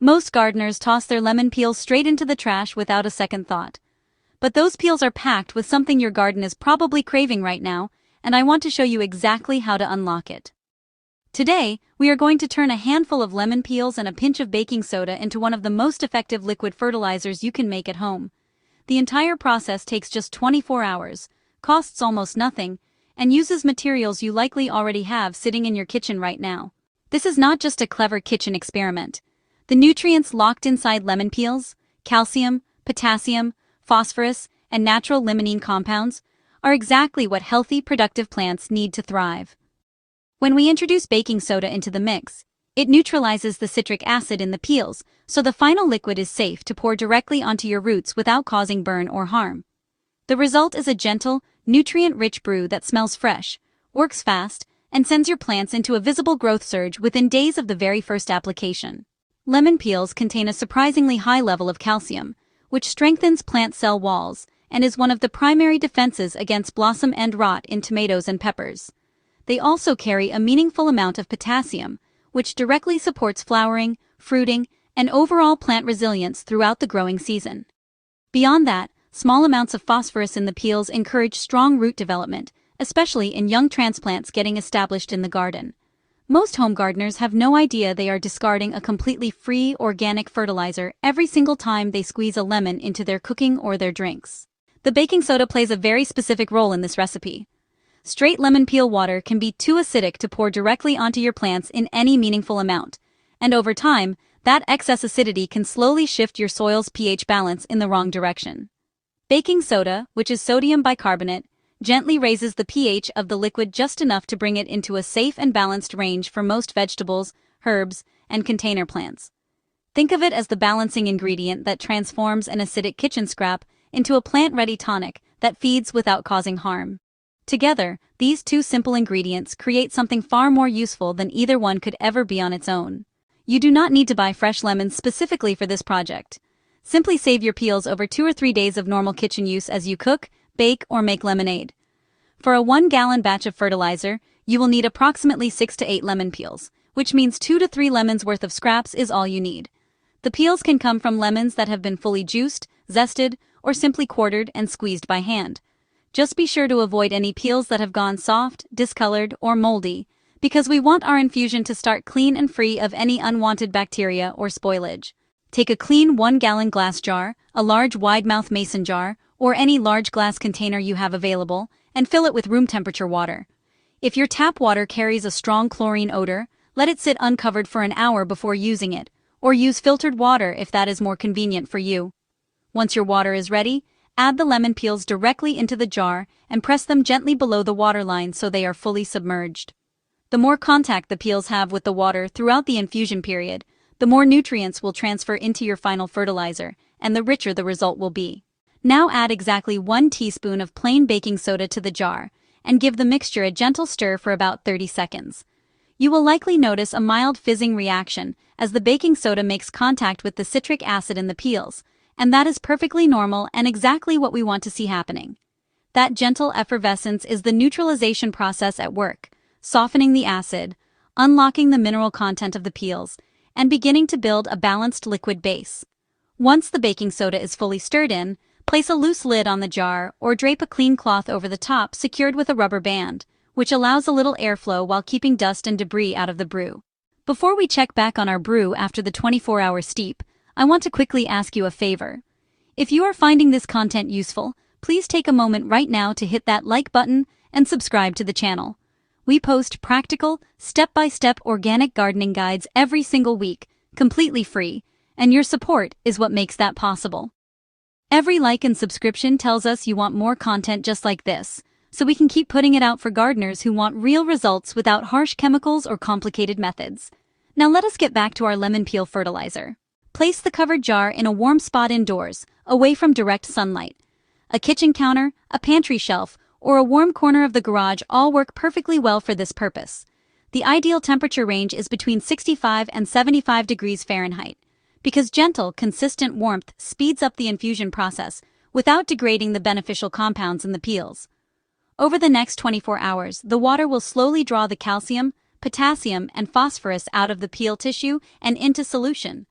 Most gardeners toss their lemon peels straight into the trash without a second thought. But those peels are packed with something your garden is probably craving right now, and I want to show you exactly how to unlock it. Today, we are going to turn a handful of lemon peels and a pinch of baking soda into one of the most effective liquid fertilizers you can make at home. The entire process takes just 24 hours, costs almost nothing, and uses materials you likely already have sitting in your kitchen right now. This is not just a clever kitchen experiment. The nutrients locked inside lemon peels, calcium, potassium, phosphorus, and natural limonene compounds, are exactly what healthy, productive plants need to thrive. When we introduce baking soda into the mix, it neutralizes the citric acid in the peels, so the final liquid is safe to pour directly onto your roots without causing burn or harm. The result is a gentle, nutrient-rich brew that smells fresh, works fast, and sends your plants into a visible growth surge within days of the very first application. Lemon peels contain a surprisingly high level of calcium, which strengthens plant cell walls and is one of the primary defenses against blossom end rot in tomatoes and peppers. They also carry a meaningful amount of potassium, which directly supports flowering, fruiting, and overall plant resilience throughout the growing season. Beyond that, small amounts of phosphorus in the peels encourage strong root development, especially in young transplants getting established in the garden. Most home gardeners have no idea they are discarding a completely free organic fertilizer every single time they squeeze a lemon into their cooking or their drinks. The baking soda plays a very specific role in this recipe. Straight lemon peel water can be too acidic to pour directly onto your plants in any meaningful amount, and over time, that excess acidity can slowly shift your soil's pH balance in the wrong direction. Baking soda, which is sodium bicarbonate, gently raises the pH of the liquid just enough to bring it into a safe and balanced range for most vegetables, herbs, and container plants. Think of it as the balancing ingredient that transforms an acidic kitchen scrap into a plant-ready tonic that feeds without causing harm. Together, these two simple ingredients create something far more useful than either one could ever be on its own. You do not need to buy fresh lemons specifically for this project. Simply save your peels over 2 or 3 days of normal kitchen use as you cook, bake, or make lemonade. For a 1-gallon batch of fertilizer, you will need approximately 6 to 8 lemon peels, which means 2 to 3 lemons worth of scraps is all you need. The peels can come from lemons that have been fully juiced, zested, or simply quartered and squeezed by hand. Just be sure to avoid any peels that have gone soft, discolored, or moldy, because we want our infusion to start clean and free of any unwanted bacteria or spoilage. Take a clean 1-gallon glass jar, a large wide-mouth mason jar, or any large glass container you have available, and fill it with room temperature water. If your tap water carries a strong chlorine odor, let it sit uncovered for an hour before using it, or use filtered water if that is more convenient for you. Once your water is ready, add the lemon peels directly into the jar and press them gently below the waterline so they are fully submerged. The more contact the peels have with the water throughout the infusion period, the more nutrients will transfer into your final fertilizer, and the richer the result will be. Now add exactly 1 teaspoon of plain baking soda to the jar, and give the mixture a gentle stir for about 30 seconds. You will likely notice a mild fizzing reaction as the baking soda makes contact with the citric acid in the peels, and that is perfectly normal and exactly what we want to see happening. That gentle effervescence is the neutralization process at work, softening the acid, unlocking the mineral content of the peels, and beginning to build a balanced liquid base. Once the baking soda is fully stirred in, place a loose lid on the jar or drape a clean cloth over the top secured with a rubber band, which allows a little airflow while keeping dust and debris out of the brew. Before we check back on our brew after the 24-hour steep, I want to quickly ask you a favor. If you are finding this content useful, please take a moment right now to hit that like button and subscribe to the channel. We post practical, step-by-step organic gardening guides every single week, completely free, and your support is what makes that possible. Every like and subscription tells us you want more content just like this, so we can keep putting it out for gardeners who want real results without harsh chemicals or complicated methods. Now let us get back to our lemon peel fertilizer. Place the covered jar in a warm spot indoors, away from direct sunlight. A kitchen counter, a pantry shelf, or a warm corner of the garage all work perfectly well for this purpose. The ideal temperature range is between 65 and 75 degrees Fahrenheit, because gentle, consistent warmth speeds up the infusion process without degrading the beneficial compounds in the peels. Over the next 24 hours, the water will slowly draw the calcium, potassium, and phosphorus out of the peel tissue and into solution.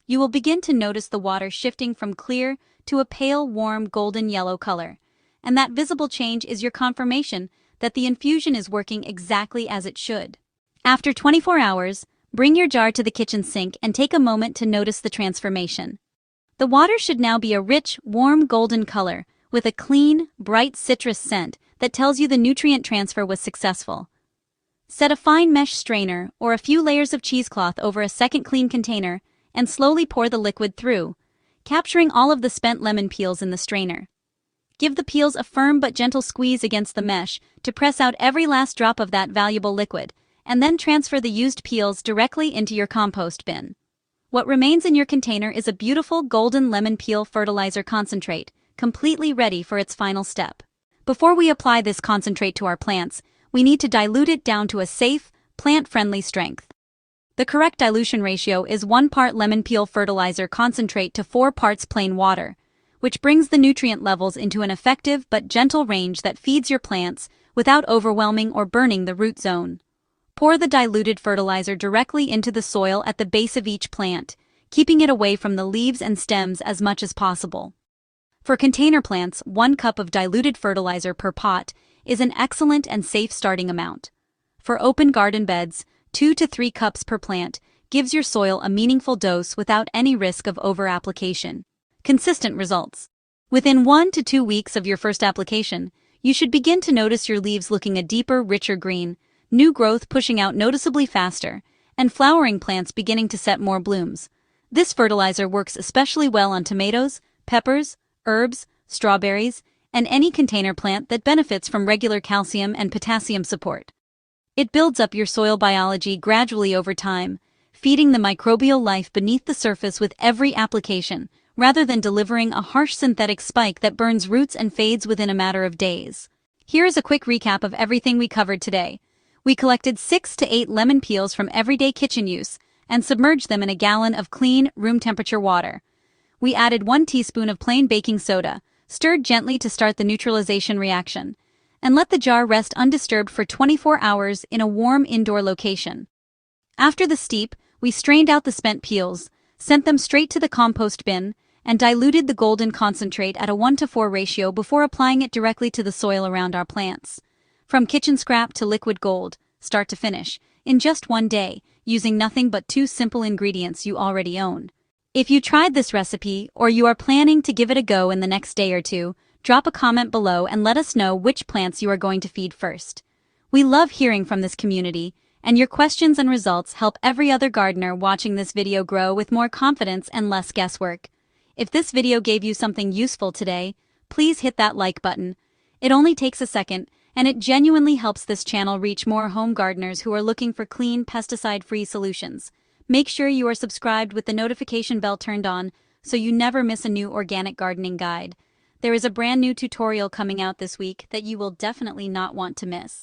you will begin to notice the water shifting from clear to a pale, warm, golden yellow color. And that visible change is your confirmation that the infusion is working exactly as it should. After 24 hours, bring your jar to the kitchen sink and take a moment to notice the transformation. The water should now be a rich, warm golden color, with a clean, bright citrus scent that tells you the nutrient transfer was successful. Set a fine mesh strainer or a few layers of cheesecloth over a second clean container and slowly pour the liquid through, capturing all of the spent lemon peels in the strainer. Give the peels a firm but gentle squeeze against the mesh to press out every last drop of that valuable liquid, and then transfer the used peels directly into your compost bin. What remains in your container is a beautiful golden lemon peel fertilizer concentrate, completely ready for its final step. Before we apply this concentrate to our plants, we need to dilute it down to a safe, plant-friendly strength. The correct dilution ratio is 1 part lemon peel fertilizer concentrate to 4 parts plain water, which brings the nutrient levels into an effective but gentle range that feeds your plants without overwhelming or burning the root zone. Pour the diluted fertilizer directly into the soil at the base of each plant, keeping it away from the leaves and stems as much as possible. For container plants, 1 cup of diluted fertilizer per pot is an excellent and safe starting amount. For open garden beds, 2 to 3 cups per plant gives your soil a meaningful dose without any risk of over-application. Consistent results. Within 1 to 2 weeks of your first application, you should begin to notice your leaves looking a deeper, richer green, new growth pushing out noticeably faster, and flowering plants beginning to set more blooms. This fertilizer works especially well on tomatoes, peppers, herbs, strawberries, and any container plant that benefits from regular calcium and potassium support. It builds up your soil biology gradually over time, feeding the microbial life beneath the surface with every application, rather than delivering a harsh synthetic spike that burns roots and fades within a matter of days. Here is a quick recap of everything we covered today. We collected 6 to 8 lemon peels from everyday kitchen use and submerged them in a gallon of clean, room-temperature water. We added 1 teaspoon of plain baking soda, stirred gently to start the neutralization reaction, and let the jar rest undisturbed for 24 hours in a warm indoor location. After the steep, we strained out the spent peels, sent them straight to the compost bin, and diluted the golden concentrate at a 1:4 ratio before applying it directly to the soil around our plants. From kitchen scrap to liquid gold, start to finish, in just 1 day, using nothing but 2 simple ingredients you already own. If you tried this recipe or you are planning to give it a go in the next day or two, drop a comment below and let us know which plants you are going to feed first. We love hearing from this community, and your questions and results help every other gardener watching this video grow with more confidence and less guesswork. If this video gave you something useful today, please hit that like button. It only takes a second, and it genuinely helps this channel reach more home gardeners who are looking for clean, pesticide-free solutions. Make sure you are subscribed with the notification bell turned on so you never miss a new organic gardening guide. There is a brand new tutorial coming out this week that you will definitely not want to miss.